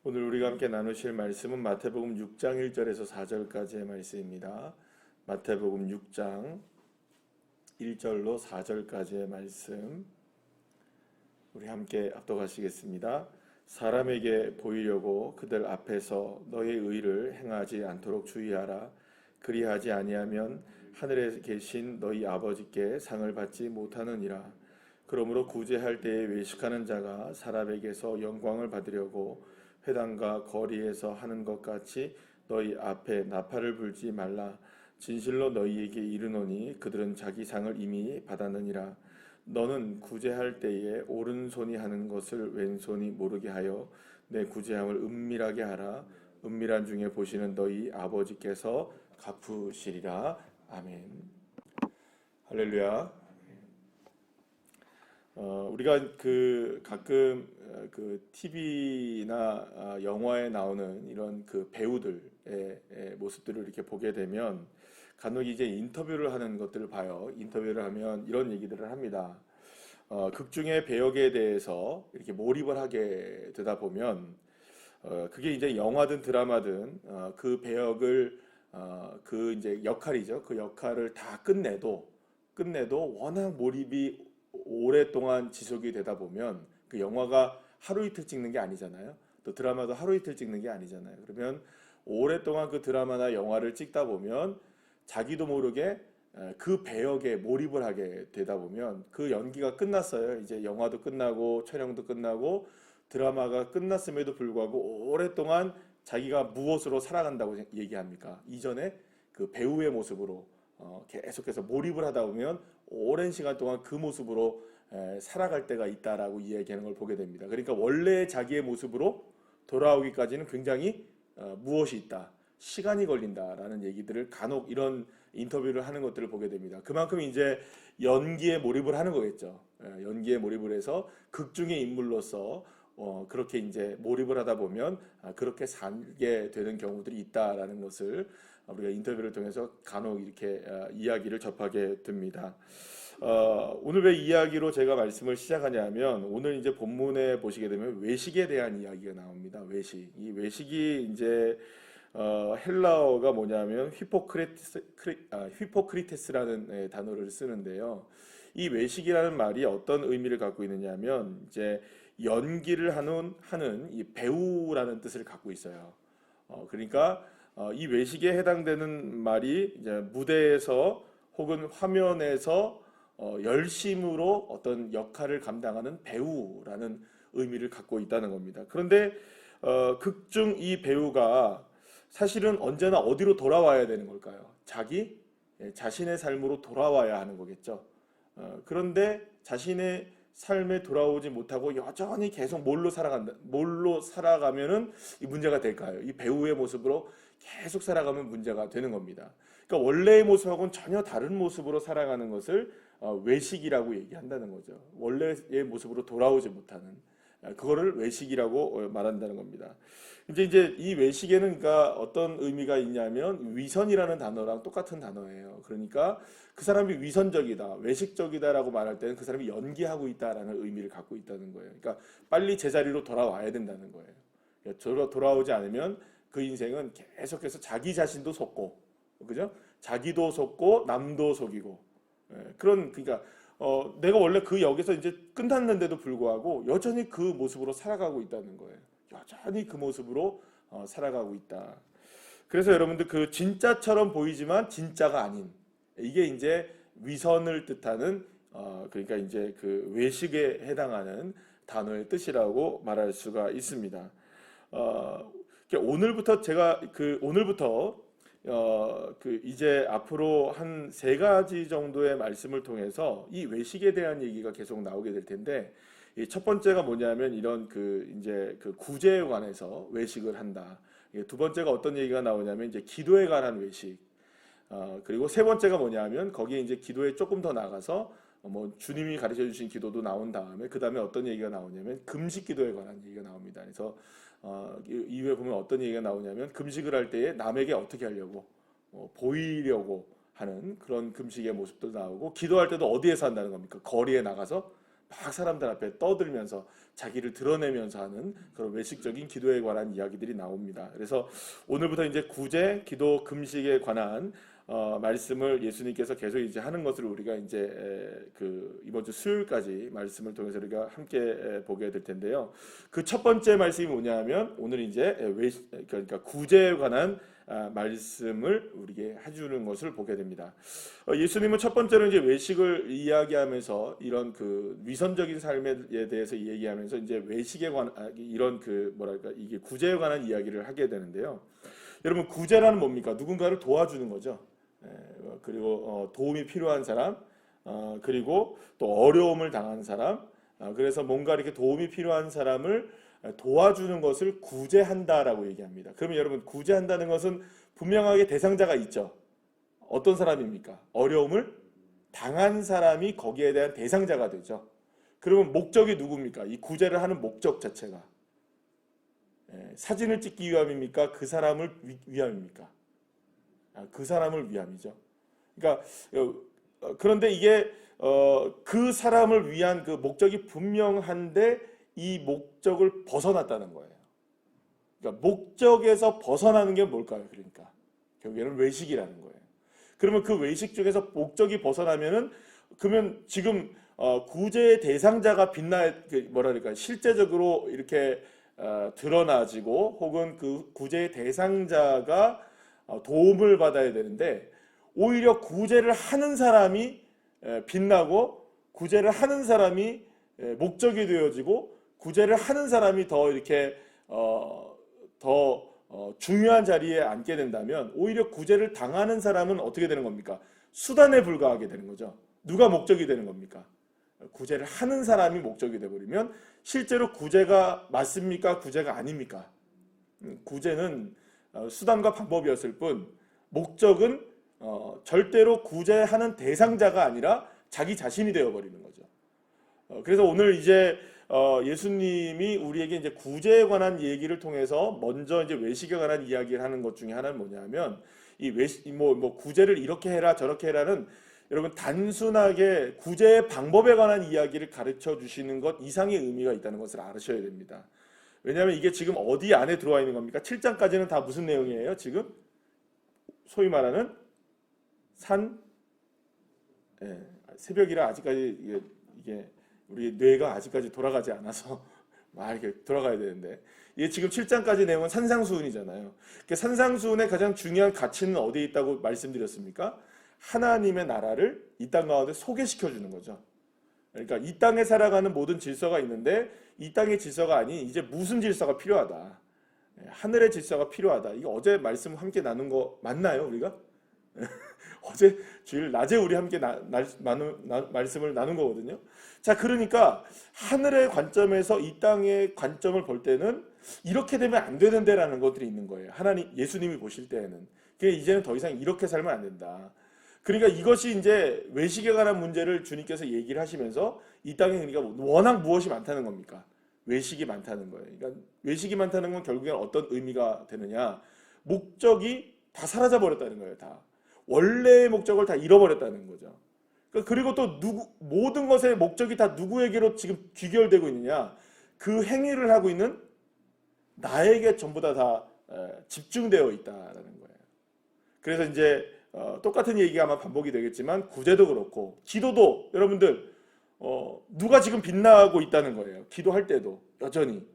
오늘 우리가 함께 나누실 말씀은 마태복음 6장 1절에서 4절까지의 말씀입니다. 마태복음 6장 1절로 4절까지의 말씀 우리 함께 합독하시겠습니다. 사람에게 보이려고 그들 앞에서 너의 의를 행하지 않도록 주의하라. 그리하지 아니하면 하늘에 계신 너희 아버지께 상을 받지 못하느니라. 그러므로 구제할 때에 외식하는 자가 사람에게서 영광을 받으려고 회당과 거리에서 하는 것 같이 너희 앞에 나팔을 불지 말라. 진실로 너희에게 이르노니 그들은 자기 상을 이미 받았느니라. 너는 구제할 때에 오른손이 하는 것을 왼손이 모르게 하여 내 구제함을 은밀하게 하라. 은밀한 중에 보시는 너희 아버지께서 갚으시리라. 아멘. 할렐루야. 우리가 가끔 TV나 영화에 나오는 이런 배우들의 모습들을 이렇게 보게 되면 간혹 이제 인터뷰를 하는 것들을 봐요. 인터뷰를 하면 이런 얘기들을 합니다. 극 중의 배역에 대해서 이렇게 몰입을 하게 되다 보면 그게 이제 영화든 드라마든 그 배역을 그 이제 역할이죠. 그 역할을 다 끝내도 워낙 몰입이 오랫동안 지속이 되다 보면 그 영화가 하루 이틀 찍는 게 아니잖아요. 또 드라마도 하루 이틀 찍는 게 아니잖아요. 그러면 오랫동안 그 드라마나 영화를 찍다 보면 자기도 모르게 그 배역에 몰입을 하게 되다 보면 그 연기가 끝났어요. 이제 영화도 끝나고 촬영도 끝나고 드라마가 끝났음에도 불구하고 오랫동안 자기가 무엇으로 살아간다고 얘기합니까? 이전에 그 배우의 모습으로 계속해서 몰입을 하다 보면 오랜 시간 동안 그 모습으로 살아갈 때가 있다라고 이야기하는 걸 보게 됩니다. 그러니까 원래 자기의 모습으로 돌아오기까지는 굉장히 무엇이 있다, 시간이 걸린다라는 얘기들을 간혹 이런 인터뷰를 하는 것들을 보게 됩니다. 그만큼 이제 연기에 몰입을 하는 거겠죠. 연기에 몰입을 해서 극 중의 인물로서 그렇게 이제 몰입을 하다 보면 그렇게 살게 되는 경우들이 있다라는 것을 우리가 인터뷰를 통해서 간혹 이렇게 이야기를 접하게 됩니다. 오늘 왜 이야기로 제가 말씀을 시작하냐면 오늘 이제 본문에 보시게 되면 외식에 대한 이야기가 나옵니다. 외식. 이 외식이 이제 헬라어가 뭐냐면 휘포크리테스라는 단어를 쓰는데요. 이 외식이라는 말이 어떤 의미를 갖고 있느냐면 이제 연기를 하는 이 배우라는 뜻을 갖고 있어요. 그러니까 이 외식에 해당되는 말이 이제 무대에서 혹은 화면에서 열심으로 어떤 역할을 감당하는 배우라는 의미를 갖고 있다는 겁니다. 그런데 극중 이 배우가 사실은 언제나 어디로 돌아와야 되는 걸까요? 자신의 삶으로 돌아와야 하는 거겠죠. 그런데 자신의 삶에 돌아오지 못하고 여전히 계속 뭘로 살아가면은 이 문제가 될까요? 이 배우의 모습으로 계속 살아가면 문제가 되는 겁니다. 그러니까 원래의 모습하고는 전혀 다른 모습으로 살아가는 것을 외식이라고 얘기한다는 거죠. 원래의 모습으로 돌아오지 못하는 그거를 외식이라고 말한다는 겁니다. 이제 이 외식에는 그러니까 어떤 의미가 있냐면 위선이라는 단어랑 똑같은 단어예요. 그러니까 그 사람이 위선적이다, 외식적이다라고 말할 때는 그 사람이 연기하고 있다라는 의미를 갖고 있다는 거예요. 그러니까 빨리 제자리로 돌아와야 된다는 거예요. 그러니까 돌아오지 않으면 그 인생은 계속해서 자기 자신도 속고, 그죠? 자기도 속고 남도 속이고, 그러니까 내가 원래 그 역에서 이제 끝났는데도 불구하고 여전히 그 모습으로 살아가고 있다는 거예요. 여전히 그 모습으로 살아가고 있다. 그래서 여러분들 그 진짜처럼 보이지만 진짜가 아닌 이게 이제 위선을 뜻하는 그러니까 이제 그 외식에 해당하는 단어의 뜻이라고 말할 수가 있습니다. 오늘부터 이제 앞으로 한 세 가지 정도의 말씀을 통해서 이 외식에 대한 얘기가 계속 나오게 될 텐데, 이 첫 번째가 뭐냐면 이런 이제 구제에 관해서 외식을 한다. 두 번째가 어떤 얘기가 나오냐면 이제 기도에 관한 외식. 그리고 세 번째가 뭐냐면 거기에 이제 기도에 조금 더 나가서 뭐 주님이 가르쳐 주신 기도도 나온 다음에 그 다음에 어떤 얘기가 나오냐면 금식 기도에 관한 얘기가 나옵니다. 그래서 이후에 보면 어떤 얘기가 나오냐면 금식을 할 때에 남에게 어떻게 하려고 보이려고 하는 그런 금식의 모습도 나오고, 기도할 때도 어디에서 한다는 겁니까? 거리에 나가서 막 사람들 앞에 떠들면서 자기를 드러내면서 하는 그런 외식적인 기도에 관한 이야기들이 나옵니다. 그래서 오늘부터 이제 구제, 기도, 금식에 관한 말씀을 예수님께서 계속 이제 하는 것을 우리가 이제 그 이번 주 수요일까지 말씀을 통해서 우리가 함께 보게 될 텐데요. 그 첫 번째 말씀이 뭐냐면 오늘 이제 그러니까 구제에 관한 말씀을 우리에게 해주는 것을 보게 됩니다. 예수님은 첫 번째로 이제 외식을 이야기하면서 이런 그 위선적인 삶에 대해서 얘기하면서 이제 외식에 관한 이런 그 뭐랄까 이게 구제에 관한 이야기를 하게 되는데요. 여러분 구제라는 뭡니까? 누군가를 도와주는 거죠. 그리고 도움이 필요한 사람, 그리고 또 어려움을 당한 사람, 그래서 뭔가 이렇게 도움이 필요한 사람을 도와주는 것을 구제한다라고 얘기합니다. 그러면 여러분 구제한다는 것은 분명하게 대상자가 있죠. 어떤 사람입니까? 어려움을 당한 사람이 거기에 대한 대상자가 되죠. 그러면 목적이 누굽니까? 이 구제를 하는 목적 자체가 사진을 찍기 위함입니까? 그 사람을 위함입니까? 그 사람을 위함이죠. 그러니까 그런데 이게 그 사람을 위한 그 목적이 분명한데 이 목적을 벗어났다는 거예요. 그러니까 목적에서 벗어나는 게 뭘까요? 그러니까 결국에는 외식이라는 거예요. 그러면 그 외식 중에서 목적이 벗어나면은 그러면 지금 구제의 대상자가 뭐랄까 실제적으로 이렇게 드러나지고 혹은 그 구제의 대상자가 도움을 받아야 되는데 오히려 구제를 하는 사람이 빛나고 구제를 하는 사람이 목적이 되어지고 구제를 하는 사람이 더 이렇게 중요한 자리에 앉게 된다면 오히려 구제를 당하는 사람은 어떻게 되는 겁니까? 수단에 불과하게 되는 거죠. 누가 목적이 되는 겁니까? 구제를 하는 사람이 목적이 되어버리면 실제로 구제가 맞습니까? 구제가 아닙니까? 구제는 수단과 방법이었을 뿐 목적은 절대로 구제하는 대상자가 아니라 자기 자신이 되어버리는 거죠. 그래서 오늘 이제 예수님이 우리에게 이제 구제에 관한 얘기를 통해서 먼저 이제 외식에 관한 이야기를 하는 것 중에 하나는 뭐냐면 이 외식 뭐 구제를 이렇게 해라 저렇게 해라는 여러분 단순하게 구제의 방법에 관한 이야기를 가르쳐 주시는 것 이상의 의미가 있다는 것을 아셔야 됩니다. 왜냐하면 이게 지금 어디 안에 들어와 있는 겁니까? 7장까지는 다 무슨 내용이에요? 지금 소위 말하는 새벽이라 아직까지 이게 우리 뇌가 아직까지 돌아가지 않아서 막 이렇게 돌아가야 되는데 이게 지금 7장까지 내용은 산상수훈이잖아요. 산상수훈의 가장 중요한 가치는 어디에 있다고 말씀드렸습니까? 하나님의 나라를 이 땅 가운데 소개시켜 주는 거죠. 그러니까 이 땅에 살아가는 모든 질서가 있는데 이 땅의 질서가 아닌 이제 무슨 질서가 필요하다. 하늘의 질서가 필요하다. 이거 어제 말씀 함께 나눈 거 맞나요, 우리가? 어제 주일 낮에 우리 함께 말씀을 나눈 거거든요. 자, 그러니까 하늘의 관점에서 이 땅의 관점을 볼 때는 이렇게 되면 안 되는데라는 것들이 있는 거예요. 예수님이 보실 때에는. 이제는 더 이상 이렇게 살면 안 된다. 그러니까 이것이 이제 외식에 관한 문제를 주님께서 얘기를 하시면서 이 땅에 그러니까 워낙 무엇이 많다는 겁니까? 외식이 많다는 거예요. 그러니까 외식이 많다는 건 결국엔 어떤 의미가 되느냐? 목적이 다 사라져 버렸다는 거예요. 다. 원래의 목적을 다 잃어버렸다는 거죠. 그리고 또 모든 것의 목적이 다 누구에게로 지금 귀결되고 있느냐? 그 행위를 하고 있는 나에게 전부 다 집중되어 있다라는 거예요. 그래서 이제 똑같은 얘기가 아마 반복이 되겠지만 구제도 그렇고 기도도 여러분들 누가 지금 빛나고 있다는 거예요. 기도할 때도 여전히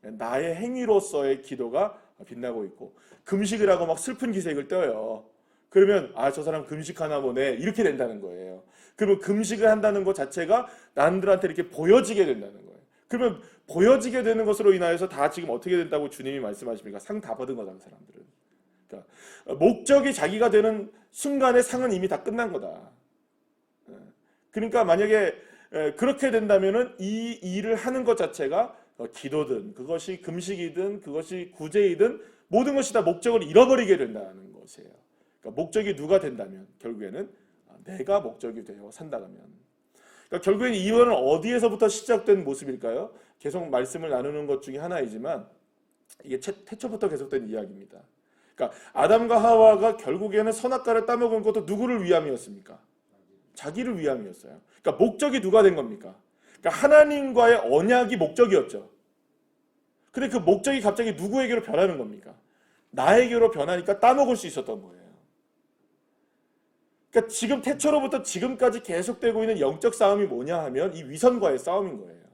나의 행위로서의 기도가 빛나고 있고 금식을 하고 막 슬픈 기색을 떼요. 그러면 저 사람 금식하나 보네 이렇게 된다는 거예요. 그러면 금식을 한다는 것 자체가 남들한테 이렇게 보여지게 된다는 거예요. 그러면 보여지게 되는 것으로 인하여서 다 지금 어떻게 된다고 주님이 말씀하십니까? 상 다 받은 거다 그 사람들은. 그러니까 목적이 자기가 되는 순간에 상은 이미 다 끝난 거다. 그러니까 만약에 그렇게 된다면은 이 일을 하는 것 자체가 기도든 그것이 금식이든 그것이 구제이든 모든 것이 다 목적을 잃어버리게 된다는 것이에요. 그러니까 목적이 누가 된다면 결국에는 내가 목적이 되어 산다면 그러니까 결국에는 이원은 어디에서부터 시작된 모습일까요? 계속 말씀을 나누는 것 중에 하나이지만 이게 태초부터 계속된 이야기입니다. 그러니까 아담과 하와가 결국에는 선악과를 따먹은 것도 누구를 위함이었습니까? 자기를 위함이었어요. 그러니까 목적이 누가 된 겁니까? 그러니까 하나님과의 언약이 목적이었죠. 근데 그 목적이 갑자기 누구에게로 변하는 겁니까? 나에게로 변하니까 따먹을 수 있었던 거예요. 그러니까 지금 태초로부터 지금까지 계속되고 있는 영적 싸움이 뭐냐 하면 이 위선과의 싸움인 거예요.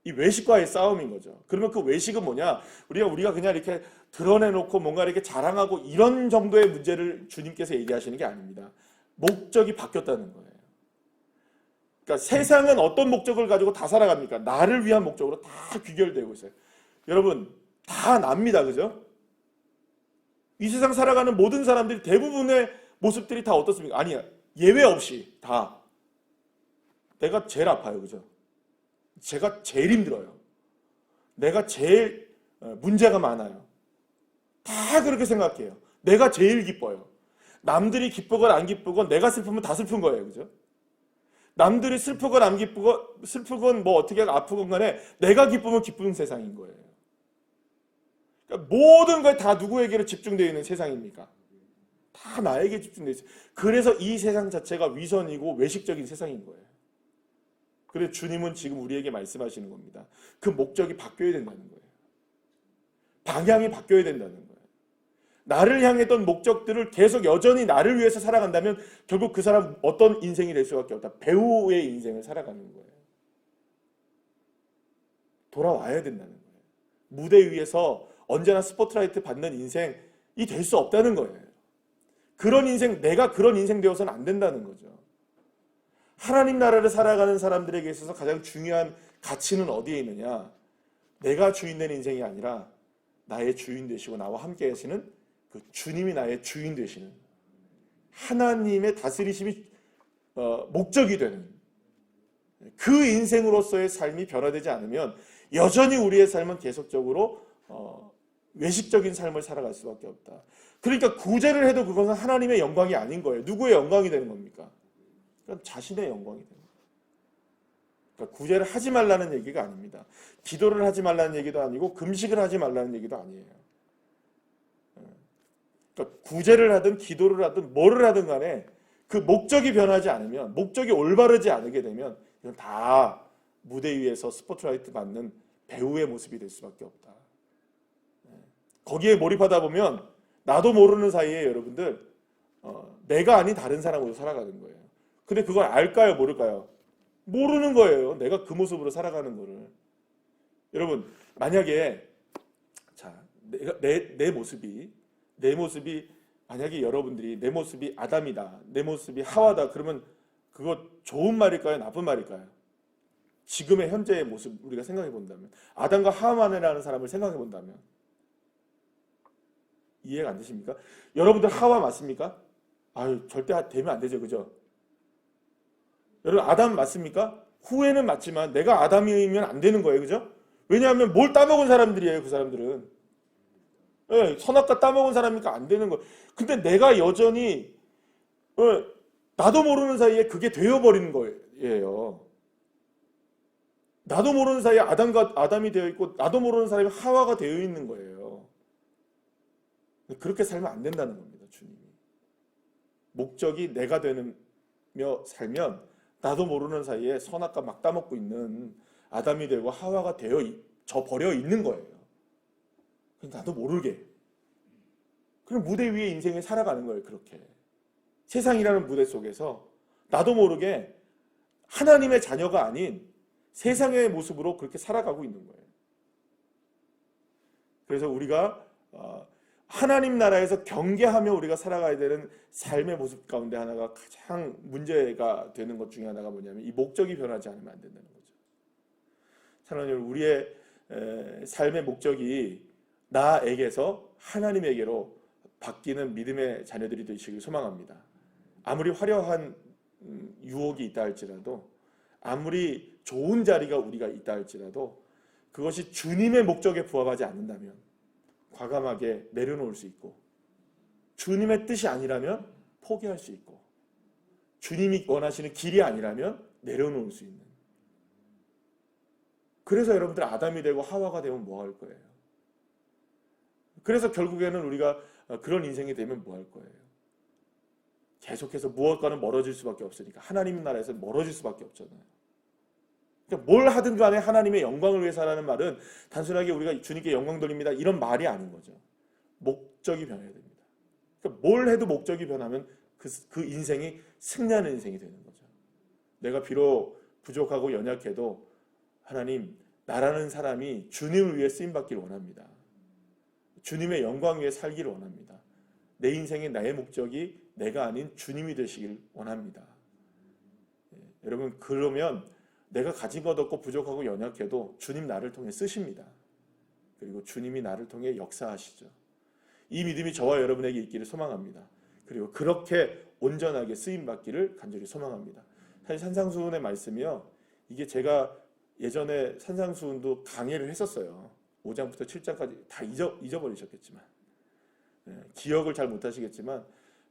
이 외식과의 싸움인 거죠. 그러면 그 외식은 뭐냐? 우리가 그냥 이렇게 드러내놓고 뭔가 이렇게 자랑하고 이런 정도의 문제를 주님께서 얘기하시는 게 아닙니다. 목적이 바뀌었다는 거예요. 그러니까 세상은 어떤 목적을 가지고 다 살아갑니까? 나를 위한 목적으로 다 귀결되고 있어요. 여러분, 다 납니다. 그죠? 이 세상 살아가는 모든 사람들이 대부분의 모습들이 다 어떻습니까? 아니야. 예외 없이 다. 내가 제일 아파요. 그죠? 제가 제일 힘들어요. 내가 제일 문제가 많아요. 다 그렇게 생각해요. 내가 제일 기뻐요. 남들이 기쁘건 안 기쁘건 내가 슬프면 다 슬픈 거예요. 그죠? 남들이 슬프건 안 슬프건 뭐 어떻게 아프건 간에 내가 기쁘면 기쁜 세상인 거예요. 그러니까 모든 걸 다 누구에게로 집중되어 있는 세상입니까? 다 나에게 집중되어 있어요. 그래서 이 세상 자체가 위선이고 외식적인 세상인 거예요. 그래서 주님은 지금 우리에게 말씀하시는 겁니다. 그 목적이 바뀌어야 된다는 거예요. 방향이 바뀌어야 된다는 거예요. 나를 향했던 목적들을 계속 여전히 나를 위해서 살아간다면 결국 그 사람 어떤 인생이 될 수밖에 없다. 배우의 인생을 살아가는 거예요. 돌아와야 된다는 거예요. 무대 위에서 언제나 스포트라이트 받는 인생이 될 수 없다는 거예요. 그런 인생, 내가 그런 인생 되어서는 안 된다는 거죠. 하나님 나라를 살아가는 사람들에게 있어서 가장 중요한 가치는 어디에 있느냐? 내가 주인된 인생이 아니라 나의 주인 되시고 나와 함께 하시는 그 주님이 나의 주인 되시는 하나님의 다스리심이 목적이 되는 그 인생으로서의 삶이 변화되지 않으면 여전히 우리의 삶은 계속적으로 외식적인 삶을 살아갈 수밖에 없다. 그러니까 구제를 해도 그것은 하나님의 영광이 아닌 거예요. 누구의 영광이 되는 겁니까? 그러니까 자신의 영광이 되는 거예요. 그러니까 구제를 하지 말라는 얘기가 아닙니다. 기도를 하지 말라는 얘기도 아니고 금식을 하지 말라는 얘기도 아니에요. 그러니까 구제를 하든 기도를 하든 뭐를 하든 간에 그 목적이 변하지 않으면, 목적이 올바르지 않게 되면 이건 다 무대 위에서 스포트라이트 받는 배우의 모습이 될 수밖에 없다. 거기에 몰입하다 보면 나도 모르는 사이에 여러분들 내가 아닌 다른 사람으로 살아가는 거예요. 근데 그걸 알까요? 모를까요? 모르는 거예요. 내가 그 모습으로 살아가는 거를. 여러분, 만약에 자, 내 모습이 만약에 여러분들이 내 모습이 아담이다, 내 모습이 하와다, 그러면 그거 좋은 말일까요? 나쁜 말일까요? 지금의 현재의 모습 우리가 생각해 본다면, 아담과 하와만이라는 사람을 생각해 본다면 이해가 안 되십니까? 여러분들 하와 맞습니까? 아유, 절대 되면 안 되죠, 그죠? 여러분 아담 맞습니까? 후에는 맞지만 내가 아담이면 안 되는 거예요, 그죠? 왜냐하면 뭘 따먹은 사람들이에요, 그 사람들은. 네, 선악과 따먹은 사람이니까 안 되는 거예요. 근데 내가 여전히 나도 모르는 사이에 그게 되어버리는 거예요. 나도 모르는 사이에 아담이 되어 있고 나도 모르는 사람이 하와가 되어 있는 거예요. 그렇게 살면 안 된다는 겁니다, 주님이. 목적이 내가 되며 살면 나도 모르는 사이에 선악과 막 따먹고 있는 아담이 되고 하와가 져 버려 있는 거예요. 나도 모르게. 그럼 무대 위에 인생을 살아가는 거예요, 그렇게. 세상이라는 무대 속에서 나도 모르게 하나님의 자녀가 아닌 세상의 모습으로 그렇게 살아가고 있는 거예요. 그래서 우리가 하나님 나라에서 경계하며 우리가 살아가야 되는 삶의 모습 가운데 하나가 가장 문제가 되는 것 중에 하나가 뭐냐면 이 목적이 변하지 않으면 안 된다는 거죠. 사랑하는 여러분, 우리의 삶의 목적이 나에게서 하나님에게로 바뀌는 믿음의 자녀들이 되시길 소망합니다. 아무리 화려한 유혹이 있다 할지라도, 아무리 좋은 자리가 우리가 있다 할지라도 그것이 주님의 목적에 부합하지 않는다면 과감하게 내려놓을 수 있고, 주님의 뜻이 아니라면 포기할 수 있고, 주님이 원하시는 길이 아니라면 내려놓을 수 있는. 그래서 여러분들 아담이 되고 하와가 되면 뭐 할 거예요? 그래서 결국에는 우리가 그런 인생이 되면 뭐 할 거예요? 계속해서 무엇과는 멀어질 수밖에 없으니까. 하나님 나라에서 멀어질 수밖에 없잖아요. 그러니까 뭘 하든 간에 하나님의 영광을 위해서라는 말은 단순하게 우리가 주님께 영광 돌립니다 이런 말이 아닌 거죠. 목적이 변해야 됩니다. 그러니까 뭘 해도 목적이 변하면 그 인생이 승리하는 인생이 되는 거죠. 내가 비록 부족하고 연약해도 하나님, 나라는 사람이 주님을 위해 쓰임받기를 원합니다. 주님의 영광 위에 살기를 원합니다. 내 인생의 나의 목적이 내가 아닌 주님이 되시길 원합니다. 여러분, 그러면 내가 가진 것 없고 부족하고 연약해도 주님 나를 통해 쓰십니다. 그리고 주님이 나를 통해 역사하시죠. 이 믿음이 저와 여러분에게 있기를 소망합니다. 그리고 그렇게 온전하게 쓰임받기를 간절히 소망합니다. 사실 산상수훈의 말씀이요, 이게 제가 예전에 산상수훈도 강의를 했었어요. 5장부터 7장까지 다 잊어버리셨겠지만, 기억을 잘 못하시겠지만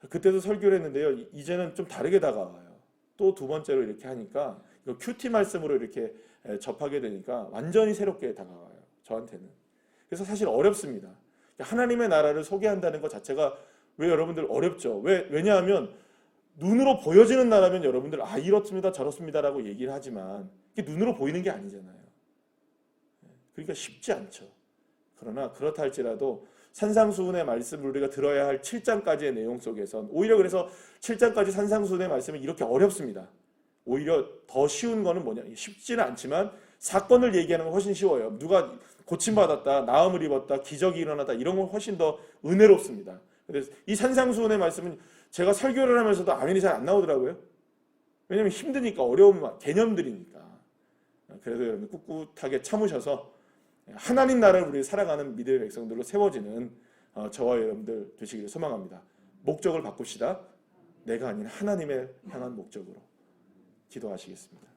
그때도 설교를 했는데요, 이제는 좀 다르게 다가와요. 또 두 번째로 이렇게 하니까 이거 큐티 말씀으로 이렇게 접하게 되니까 완전히 새롭게 다가와요, 저한테는. 그래서 사실 어렵습니다. 하나님의 나라를 소개한다는 것 자체가 왜 여러분들 어렵죠? 왜냐하면 눈으로 보여지는 나라면 여러분들 이렇습니다 저렇습니다라고 얘기를 하지만 그게 눈으로 보이는 게 아니잖아요. 그러니까 쉽지 않죠. 그러나 그렇다 할지라도 산상수훈의 말씀을 우리가 들어야 할 7장까지의 내용 속에선 오히려 그래서 7장까지 산상수훈의 말씀은 이렇게 어렵습니다. 오히려 더 쉬운 거는 뭐냐, 쉽지는 않지만 사건을 얘기하는 건 훨씬 쉬워요. 누가 고침받았다, 나음을 입었다, 기적이 일어났다, 이런 건 훨씬 더 은혜롭습니다. 그래서 이 산상수훈의 말씀은 제가 설교를 하면서도 아멘이 잘 안 나오더라고요. 왜냐하면 힘드니까, 어려운 개념들이니까. 그래서 여러분 꿋꿋하게 참으셔서 하나님 나라를 우리 살아가는 믿음의 백성들로 세워지는 저와 여러분들 되시기를 소망합니다. 목적을 바꿉시다. 내가 아닌 하나님을 향한 목적으로. 기도하시겠습니다.